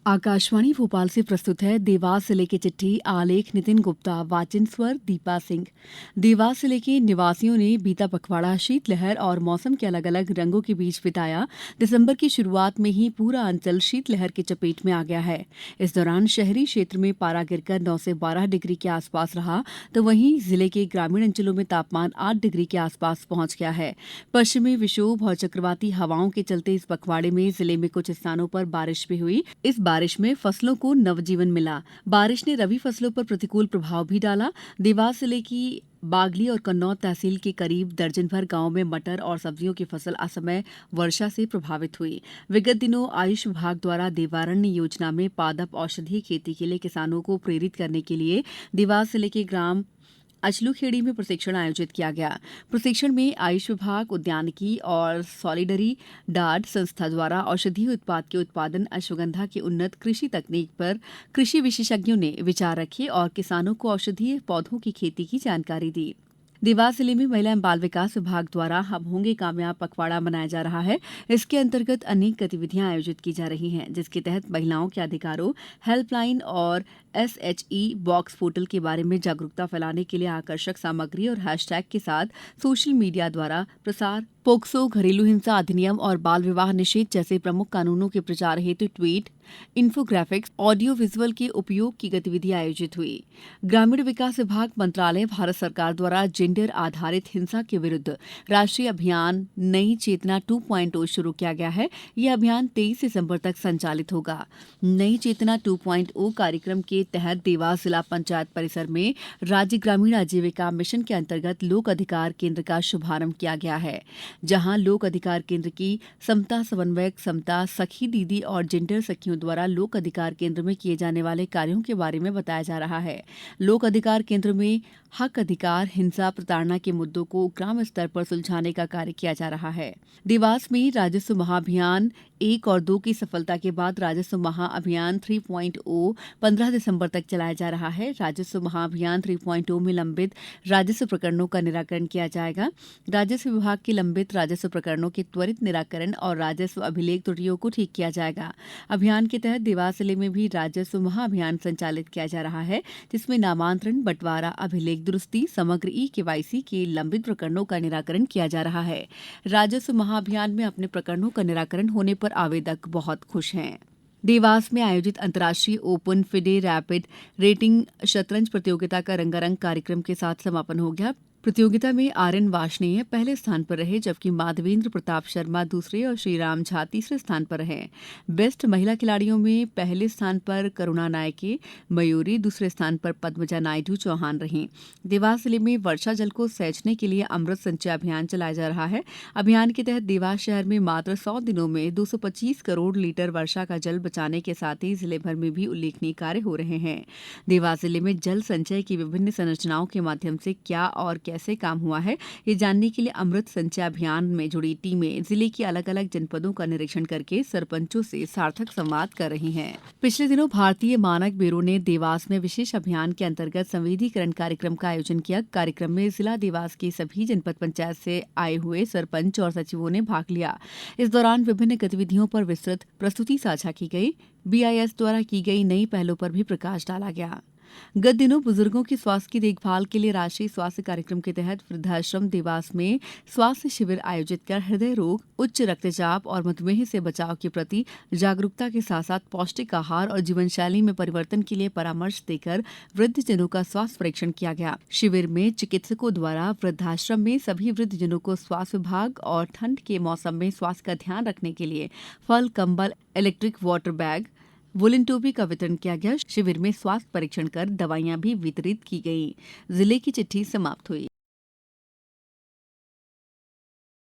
आकाशवाणी भोपाल से प्रस्तुत है देवास जिले की चिट्ठी। आलेख नितिन गुप्ता, वाचन स्वर दीपा सिंह। देवास जिले के निवासियों ने बीता पखवाड़ा शीतलहर और मौसम के अलग अलग रंगों के बीच बिताया। दिसंबर की शुरुआत में ही पूरा अंचल शीतलहर की चपेट में आ गया है। इस दौरान शहरी क्षेत्र में पारा गिरकर 9 से 12 डिग्री के आसपास रहा, तो वहीं जिले के ग्रामीण अंचलों में तापमान 8 डिग्री के आसपास पहुंच गया है। पश्चिमी विक्षोभ और चक्रवाती हवाओं के चलते इस पखवाड़े में जिले में कुछ स्थानों पर बारिश भी हुई। इस बारिश में फसलों को नवजीवन मिला। बारिश ने रबी फसलों पर प्रतिकूल प्रभाव भी डाला। देवास जिले की बागली और कन्नौज तहसील के करीब दर्जन भर गांवों में मटर और सब्जियों की फसल असमय वर्षा से प्रभावित हुई। विगत दिनों आयुष विभाग द्वारा देवारण्य योजना में पादप औषधीय खेती के लिए किसानों को प्रेरित करने के लिए देवास जिले के ग्राम अचलूखेड़ी में प्रशिक्षण आयोजित किया गया। प्रशिक्षण में आयुष विभाग, उद्यानिकी और सॉलिडरी डार्ड संस्था द्वारा औषधीय उत्पाद के उत्पादन, अश्वगंधा की उन्नत कृषि तकनीक पर कृषि विशेषज्ञों ने विचार रखे और किसानों को औषधीय पौधों की खेती की जानकारी दी। देवास जिले में महिला एवं बाल विकास विभाग द्वारा हम होंगे कामयाब पखवाड़ा मनाया जा रहा है। इसके अंतर्गत अनेक गतिविधियां आयोजित की जा रही हैं, जिसके तहत महिलाओं के अधिकारों, हेल्पलाइन और SHE बॉक्स पोर्टल के बारे में जागरूकता फैलाने के लिए आकर्षक सामग्री और हैशटैग के साथ सोशल मीडिया द्वारा प्रसार, पोक्सो, घरेलू हिंसा अधिनियम और बाल विवाह निषेध जैसे प्रमुख कानूनों के प्रचार हेतु ट्वीट, इन्फोग्राफिक्स, ऑडियो विजुअल के उपयोग की गतिविधि आयोजित हुई। ग्रामीण विकास विभाग मंत्रालय, भारत सरकार द्वारा जेंडर आधारित हिंसा के विरुद्ध राष्ट्रीय अभियान नई चेतना 2.0 शुरू किया गया है। यह अभियान 23 दिसंबर तक संचालित होगा। नई चेतना 2.0 कार्यक्रम के तहत देवास जिला पंचायत परिसर में राज्य ग्रामीण आजीविका मिशन के अंतर्गत लोक अधिकार केंद्र का शुभारंभ किया गया है, जहां लोक अधिकार केंद्र की समता समन्वयक, समता सखी दीदी और जेंडर सखियों द्वारा लोक अधिकार केंद्र में किए जाने वाले कार्यों के बारे में बताया जा रहा है। लोक अधिकार केंद्र में हक, अधिकार, हिंसा, प्रताड़ना के मुद्दों को ग्राम स्तर पर सुलझाने का कार्य किया जा रहा है। देवास में राजस्व महाअभियान 1 और 2 की सफलता के बाद राजस्व महाअभियान 3.0 15 दिसंबर तक चलाया जा रहा है। राजस्व महाअभियान 3.0 में लंबित राजस्व प्रकरणों का निराकरण किया जाएगा। राजस्व विभाग के लंबित राजस्व प्रकरणों के त्वरित निराकरण और राजस्व अभिलेख त्रुटियों को ठीक किया जाएगा। अभियान के तहत देवास जिले में भी राजस्व महाअभियान संचालित किया जा रहा है, जिसमें नामांतरण, बंटवारा, अभिलेख दुरुस्ती, समग्र KYC के लंबित प्रकरणों का निराकरण किया जा रहा है। राजस्व महाअभियान में अपने प्रकरणों का निराकरण होने पर आवेदक बहुत खुश हैं। देवास में आयोजित अंतर्राष्ट्रीय ओपन फिडे रैपिड रेटिंग शतरंज प्रतियोगिता का रंगारंग कार्यक्रम के साथ समापन हो गया। प्रतियोगिता में RN वार्ष्णेय पहले स्थान पर रहे, जबकि माधवेंद्र प्रताप शर्मा दूसरे और श्रीराम झा तीसरे स्थान पर रहे। बेस्ट महिला खिलाड़ियों में पहले स्थान पर करुणा नायके मयूरी, दूसरे स्थान पर पद्मजा नायडू चौहान रहीं। देवास जिले में वर्षा जल को सैंचने के लिए अमृत संचय अभियान चलाया जा रहा है। अभियान के तहत देवास शहर में मात्र 100 दिनों में 225 करोड़ लीटर वर्षा का जल बचाने के साथ ही जिले भर में भी उल्लेखनीय कार्य हो रहे हैं। देवास जिले में जल संचय की विभिन्न संरचनाओं के माध्यम से क्या और कैसे काम हुआ है, ये जानने के लिए अमृत संचय अभियान में जुड़ी टीमें जिले की अलग अलग जनपदों का निरीक्षण करके सरपंचों से सार्थक संवाद कर रही हैं। पिछले दिनों भारतीय मानक ब्यूरो ने देवास में विशेष अभियान के अंतर्गत संवेदीकरण कार्यक्रम का आयोजन किया। कार्यक्रम में जिला देवास के सभी जनपद पंचायत से आए हुए सरपंच और सचिवों ने भाग लिया। इस दौरान विभिन्न गतिविधियों पर विस्तृत प्रस्तुति साझा की गई। BIS द्वारा की गई नई पहलों पर भी प्रकाश डाला गया। गत दिनों बुजुर्गों की स्वास्थ्य की देखभाल के लिए राष्ट्रीय स्वास्थ्य कार्यक्रम के तहत वृद्धाश्रम देवास में स्वास्थ्य शिविर आयोजित कर हृदय रोग, उच्च रक्तचाप और मधुमेह से बचाव के प्रति जागरूकता के साथ साथ पौष्टिक आहार और जीवन शैली में परिवर्तन के लिए परामर्श देकर वृद्धजनों का स्वास्थ्य परीक्षण किया गया। शिविर में चिकित्सकों द्वारा वृद्धाश्रम में सभी वृद्धजनों को स्वास्थ्य विभाग और ठंड के मौसम में स्वास्थ्य का ध्यान रखने के लिए फल, कंबल, इलेक्ट्रिक वाटर बैग, वुलन टोपी का वितरण किया गया। शिविर में स्वास्थ्य परीक्षण कर दवाइयां भी वितरित की गई। जिले की चिट्ठी समाप्त हुई।